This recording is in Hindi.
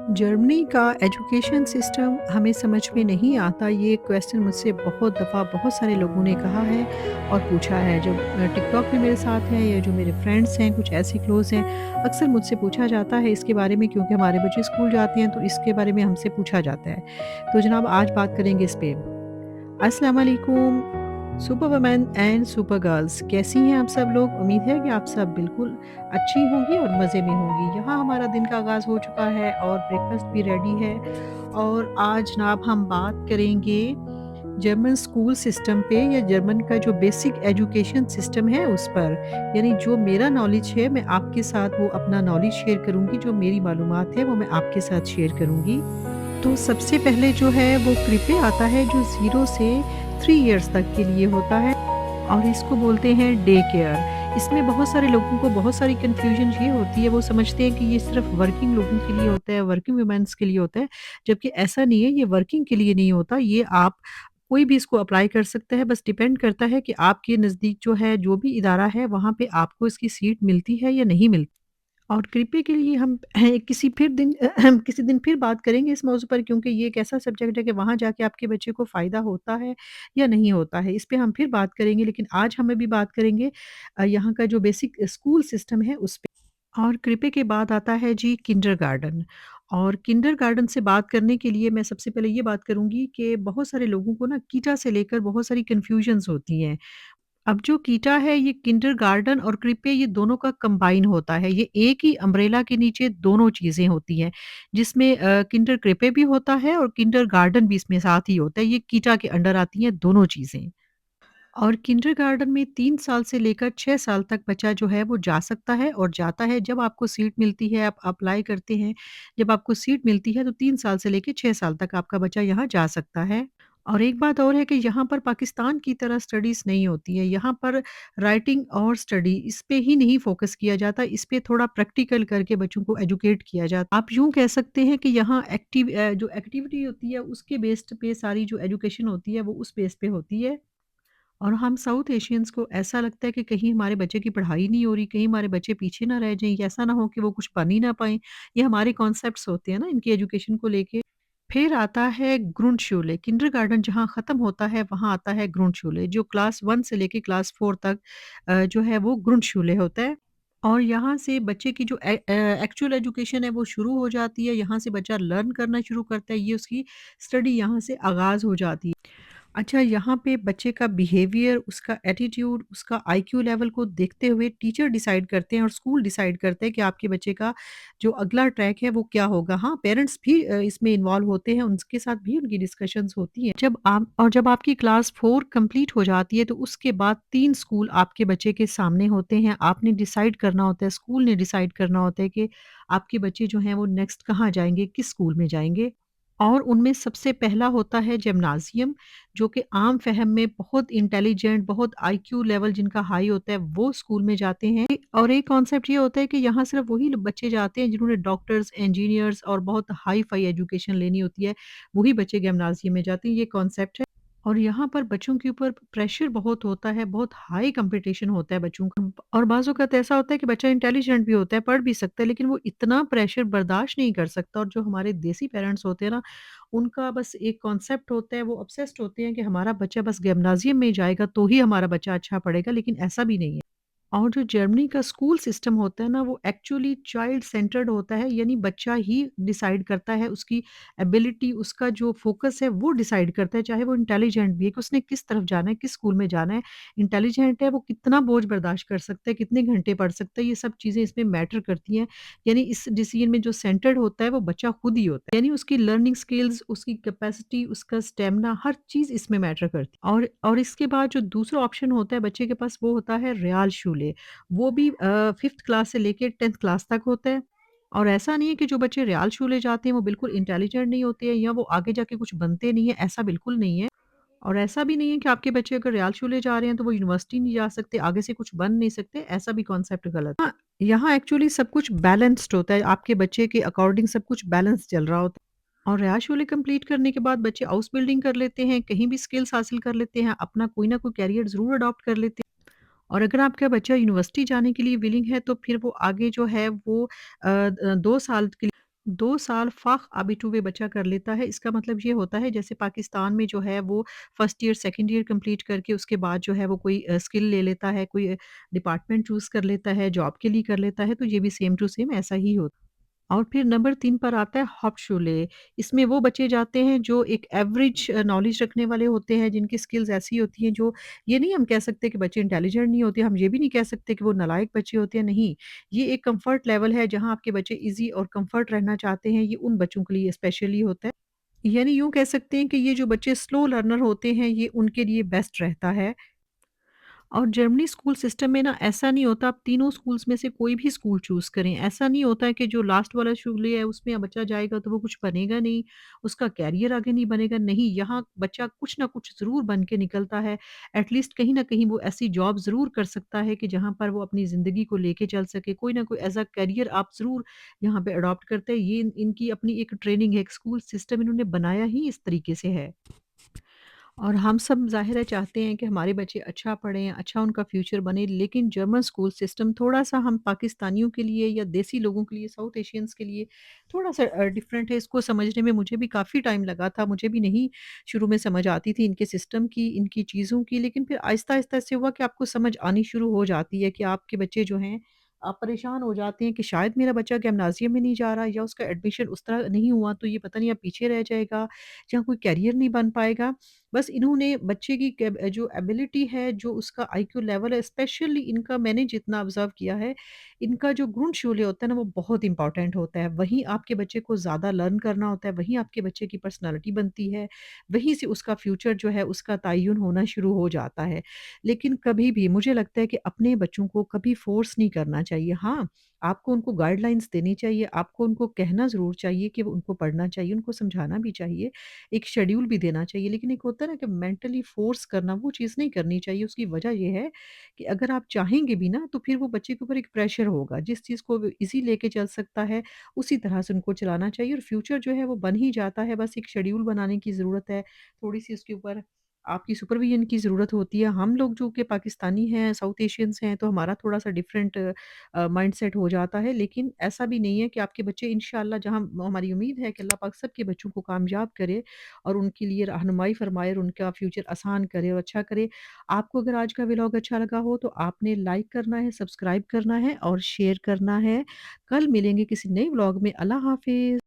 जर्मनी का एजुकेशन सिस्टम हमें समझ में नहीं आता, ये क्वेश्चन मुझसे बहुत दफ़ा बहुत सारे लोगों ने कहा है और पूछा है। जब टिकटॉक पे मेरे साथ हैं या जो मेरे फ्रेंड्स हैं, कुछ ऐसे क्लोज़ हैं, अक्सर मुझसे पूछा जाता है इसके बारे में, क्योंकि हमारे बच्चे स्कूल जाते हैं तो इसके बारे में हमसे पूछा जाता है। तो जनाब आज बात करेंगे इस पे। अस्सलाम वालेकुम super women and super girls, कैसी हैं आप सब लोग? उम्मीद है कि आप सब बिल्कुल अच्छी होंगी और मज़े में होंगी। यहाँ हमारा दिन का आगाज़ हो चुका है और ब्रेकफ़ास्ट भी रेडी है और आज जनाब हम बात करेंगे जर्मन स्कूल सिस्टम पे या जर्मन का जो बेसिक एजुकेशन सिस्टम है उस पर। यानी जो मेरा नॉलेज है मैं आपके साथ वो अपना नॉलेज शेयर करूँगी, जो मेरी मालूमात है वो मैं आपके साथ शेयर करूँगी। तो सबसे पहले जो है वो प्रीपे आता है, जो 0 से 3 इयर्स तक के लिए होता है और इसको बोलते हैं डे केयर। इसमें बहुत सारे लोगों को बहुत सारी कन्फ्यूजन ये होती है, वो समझते हैं कि ये सिर्फ़ वर्किंग लोगों के लिए होता है, वर्किंग वुमेन्स के लिए होता है, जबकि ऐसा नहीं है, ये वर्किंग के लिए नहीं होता। ये आप कोई भी इसको अप्लाई कर सकता है, बस डिपेंड करता है कि आपके नज़दीक जो है, जो भी इदारा है, वहाँ पे आपको इसकी सीट मिलती है या नहीं मिलती। और कृपया के लिए हम किसी दिन फिर बात करेंगे इस मौज़ू पर, क्योंकि ये एक ऐसा सब्जेक्ट है कि वहाँ जाके आपके बच्चे को फ़ायदा होता है या नहीं होता है। इस पे हम फिर बात करेंगे, लेकिन आज हम अभी बात करेंगे यहाँ का जो बेसिक स्कूल सिस्टम है उस पे। और कृपया के बाद आता है जी किंडरगार्टन। और किंडरगार्टन से बात करने के लिए मैं सबसे पहले ये बात करूँगी कि बहुत सारे लोगों को ना कीटा से लेकर बहुत सारी कन्फ्यूजन्स होती हैं। अब जो कीटा है ये किंडरगार्टन और क्रिप्पे ये दोनों का कंबाइन होता है। ये एक ही अम्ब्रेला के नीचे दोनों चीज़ें होती हैं, जिसमें किंडर क्रिप्पे भी होता है और किंडरगार्टन भी इसमें साथ ही होता है। ये कीटा के अंडर आती हैं दोनों चीज़ें। और किंडरगार्टन में 3 साल से लेकर 6 साल तक बच्चा जो है वो जा सकता है और जाता है। जब आपको सीट मिलती है, आप अप्लाई करते हैं, जब आपको सीट मिलती है तो 3 साल से लेके 6 साल तक आपका बच्चा यहाँ जा सकता है। और एक बात और है कि यहाँ पर पाकिस्तान की तरह स्टडीज़ नहीं होती है। यहाँ पर राइटिंग और स्टडी इस पे ही नहीं फ़ोकस किया जाता, इस पे थोड़ा प्रैक्टिकल करके बच्चों को एजुकेट किया जाता। आप यूँ कह सकते हैं कि यहाँ जो एक्टिविटी होती है उसके बेस्ड पे सारी जो एजुकेशन होती है वो उस बेस पे होती है। और हम साउथ एशियंस को ऐसा लगता है कि कहीं हमारे बच्चे की पढ़ाई नहीं हो रही, कहीं हमारे बच्चे पीछे ना रह जाएँ, ऐसा ना हो कि वो कुछ बन ही ना पाएँ। ये हमारे कॉन्सेप्ट्स होते हैं ना इनकी एजुकेशन को लेके। फिर आता है ग्रुंडशुले, किंडरगार्टन जहाँ ख़त्म होता है वहाँ आता है ग्रुंडशुले, जो क्लास 1 से लेके क्लास 4 तक जो है वो ग्रुंडशुले होता है। और यहाँ से बच्चे की जो एक्चुअल एजुकेशन है वो शुरू हो जाती है, यहाँ से बच्चा लर्न करना शुरू करता है, ये उसकी स्टडी यहाँ से आगाज़ हो जाती है। अच्छा, यहाँ पे बच्चे का बिहेवियर, उसका एटीट्यूड, उसका आईक्यू लेवल को देखते हुए टीचर डिसाइड करते हैं और स्कूल डिसाइड करते हैं कि आपके बच्चे का जो अगला ट्रैक है वो क्या होगा। हाँ, पेरेंट्स भी इसमें इन्वॉल्व होते हैं, उनके साथ भी उनकी डिस्कशंस होती हैं। जब आपकी क्लास 4 कंप्लीट हो जाती है तो उसके बाद 3 स्कूल आपके बच्चे के सामने होते हैं। आपने डिसाइड करना होता है, स्कूल ने डिसाइड करना होता है कि आपके बच्चे जो हैं वो नेक्स्ट कहाँ जाएँगे, किस स्कूल में जाएँगे। और उनमें सबसे पहला होता है जिम्नाज़ियम, जो कि आम फ़हम में बहुत इंटेलिजेंट, बहुत आईक्यू लेवल जिनका हाई होता है, वो स्कूल में जाते हैं। और एक कॉन्सेप्ट ये होता है कि यहाँ सिर्फ़ वही बच्चे जाते हैं जिन्होंने डॉक्टर्स, इंजीनियर्स और बहुत हाई-फ़ाई एजुकेशन लेनी होती है, वही बच्चे जिम्नाज़ियम में जाते हैं, ये कॉन्सेप्ट है। और यहाँ पर बच्चों के ऊपर प्रेशर बहुत होता है, बहुत हाई कॉम्पिटिशन होता है बच्चों का। और बाज़ औक़ात ऐसा होता है कि बच्चा इंटेलिजेंट भी होता है, पढ़ भी सकता है, लेकिन वो इतना प्रेशर बर्दाश्त नहीं कर सकता। और जो हमारे देसी पेरेंट्स होते हैं ना, उनका बस एक कॉन्सेप्ट होता है, वो ऑब्सेस्ड होते हैं कि हमारा बच्चा बस जिम्नाज़ियम में जाएगा तो ही हमारा बच्चा अच्छा पढ़ेगा, लेकिन ऐसा भी नहीं है। और जो जर्मनी का स्कूल सिस्टम होता है ना, वो एक्चुअली चाइल्ड सेंटर्ड होता है, यानी बच्चा ही डिसाइड करता है, उसकी एबिलिटी, उसका जो फ़ोकस है वो डिसाइड करता है, चाहे वो इंटेलिजेंट भी है कि उसने किस तरफ जाना है, किस स्कूल में जाना है। इंटेलिजेंट है, वो कितना बोझ बर्दाश्त कर सकता है, कितने घंटे पढ़ सकता है, ये सब चीज़ें इसमें मैटर करती हैं। यानी इस डिसीज़न में जो सेंटर्ड होता है वो बच्चा खुद ही होता है। यानी उसकी लर्निंग स्किल्स, उसकी कैपेसिटी, उसका स्टैमिना, हर चीज़ इसमें मैटर करती है। और इसके बाद जो दूसरा ऑप्शन होता है बच्चे के पास, वो होता है रियाल शूले। वो भी 5th क्लास से लेके 10th क्लास तक होता है। और ऐसा नहीं है कि जो बच्चे रियाल शूले जाते हैं वो बिल्कुल इंटेलिजेंट नहीं होते हैं या वो आगे जाके कुछ बनते नहीं है, ऐसा बिल्कुल नहीं है। और ऐसा भी नहीं है कि आपके बच्चे अगर रियाल शूले जा रहे हैं तो वो यूनिवर्सिटी नहीं जा सकते, आगे से कुछ बन नहीं सकते, ऐसा भी कॉन्सेप्ट गलत है। हाँ, यहाँ एक्चुअली सब कुछ बैलेंस्ड होता है, आपके बच्चे के अकॉर्डिंग सब कुछ बैलेंस चल रहा होता है। और रियाल शूले कंप्लीट करने के बाद बच्चे हाउस बिल्डिंग कर लेते हैं, कहीं भी स्किल्स हासिल कर लेते हैं, अपना कोई ना कोई करियर ज़रूर अडॉप्ट कर लेते हैं। और अगर आपका बच्चा यूनिवर्सिटी जाने के लिए विलिंग है तो फिर वो आगे जो है वो 2 साल के लिए 2 साल फ़ाक़ अबिटूवे बच्चा कर लेता है, इसका मतलब ये होता है जैसे पाकिस्तान में जो है वो first year, second year complete करके उसके बाद जो है वो कोई स्किल ले लेता है, कोई डिपार्टमेंट चूज़ कर लेता है, जॉब के लिए कर लेता है, तो ये भी सेम टू सेम ऐसा ही होता है। और फिर नंबर 3 पर आता है हॉपशुले। इसमें वो बच्चे जाते हैं जो एक एवरेज नॉलेज रखने वाले होते हैं, जिनकी स्किल्स ऐसी होती हैं जो ये नहीं हम कह सकते कि बच्चे इंटेलिजेंट नहीं होते, हम ये भी नहीं कह सकते कि वो नालायक बच्चे होते हैं, नहीं। ये एक कम्फर्ट लेवल है जहाँ आपके बच्चे ईज़ी और कम्फर्ट रहना चाहते हैं, ये उन बच्चों के लिए स्पेशली होता है। यानी यूँ कह सकते हैं कि ये जो बच्चे स्लो लर्नर होते हैं, ये उनके लिए बेस्ट रहता है। और जर्मनी स्कूल सिस्टम में ना ऐसा नहीं होता आप तीनों स्कूल्स में से कोई भी स्कूल चूज़ करें। ऐसा नहीं होता है कि जो लास्ट वाला स्कूल है उसमें बच्चा जाएगा तो वो कुछ बनेगा नहीं, उसका करियर आगे नहीं बनेगा, नहीं यहाँ बच्चा कुछ ना कुछ ज़रूर बन के निकलता है। एटलीस्ट कहीं न कहीं वो ऐसी जॉब ज़रूर कर सकता है कि जहाँ पर वो अपनी ज़िंदगी को लेके चल सके। कोई ना कोई ऐज़ अ करियर आप ज़रूर यहाँ पे अडॉप्ट करते हैं। ये इनकी अपनी एक ट्रेनिंग है, एक स्कूल सिस्टम इन्होंने बनाया ही इस तरीके से है। और हम सब ज़ाहिर है चाहते हैं कि हमारे बच्चे अच्छा पढ़ें, अच्छा उनका फ्यूचर बने, लेकिन जर्मन स्कूल सिस्टम थोड़ा-सा हम पाकिस्तानियों के लिए या देसी लोगों के लिए, साउथ एशियंस के लिए थोड़ा-सा डिफरेंट है। इसको समझने में मुझे भी काफ़ी टाइम लगा था, मुझे भी नहीं शुरू में समझ आती थी इनके सिस्टम की, इनकी चीज़ों की, लेकिन फिर आहिस्ता-आहिस्ता ऐसे हुआ कि आपको समझ आनी शुरू हो जाती है कि आपके बच्चे जो हैं आप परेशान हो जाते हैं कि शायद मेरा बच्चा गिम्नाज़ियम में नहीं जा रहा या उसका एडमिशन उस तरह नहीं हुआ, तो ये पता नहीं अब पीछे रह जाएगा, या कोई करियर नहीं बन पाएगा। बस इन्होंने बच्चे की जो एबिलिटी है, जो उसका आईक्यू लेवल है, स्पेशली इनका मैंने जितना ऑब्ज़र्व किया है, इनका जो ग्रुंडशुले होता है ना, वो बहुत इम्पोर्टेंट होता है। वहीं आपके बच्चे को ज़्यादा लर्न करना होता है, वहीं आपके बच्चे की पर्सनैलिटी बनती है, वहीं से उसका फ्यूचर जो है, उसका तयन होना शुरू हो जाता है। लेकिन कभी भी मुझे लगता है कि अपने बच्चों को कभी फ़ोर्स नहीं करना चाहिए। हाँ, आपको उनको गाइडलाइंस देनी चाहिए, आपको उनको कहना ज़रूर चाहिए कि वो उनको पढ़ना चाहिए, उनको समझाना भी चाहिए, एक शेड्यूल भी देना चाहिए, लेकिन एक होता है ना कि मेंटली फ़ोर्स करना वो चीज़ नहीं करनी चाहिए। उसकी वजह ये है कि अगर आप चाहेंगे भी ना तो फिर वो बच्चे के ऊपर एक प्रेशर होगा। जिस चीज़ को वो ईज़ी लेके चल सकता है, उसी तरह से उनको चलाना चाहिए और फ्यूचर जो है वो बन ही जाता है। बस एक शेड्यूल बनाने की ज़रूरत है, थोड़ी-सी उसके ऊपर आपकी सुपरविज़न की ज़रूरत होती है। हम लोग जो कि पाकिस्तानी हैं, साउथ एशियंस हैं, तो हमारा थोड़ा-सा डिफरेंट माइंडसेट हो जाता है, लेकिन ऐसा भी नहीं है कि आपके बच्चे इंशाअल्लाह जहाँ हमारी उम्मीद है कि अल्लाह पाक सबके बच्चों को कामयाब करे और उनके लिए रहनुमाई फरमाए और उनका फ्यूचर आसान करे और अच्छा करे। आपको अगर आज का व्लॉग अच्छा लगा हो तो आपने लाइक करना है, सब्सक्राइब करना है और शेयर करना है। कल मिलेंगे किसी नए व्लॉग में। अल्लाह हाफ़िज़।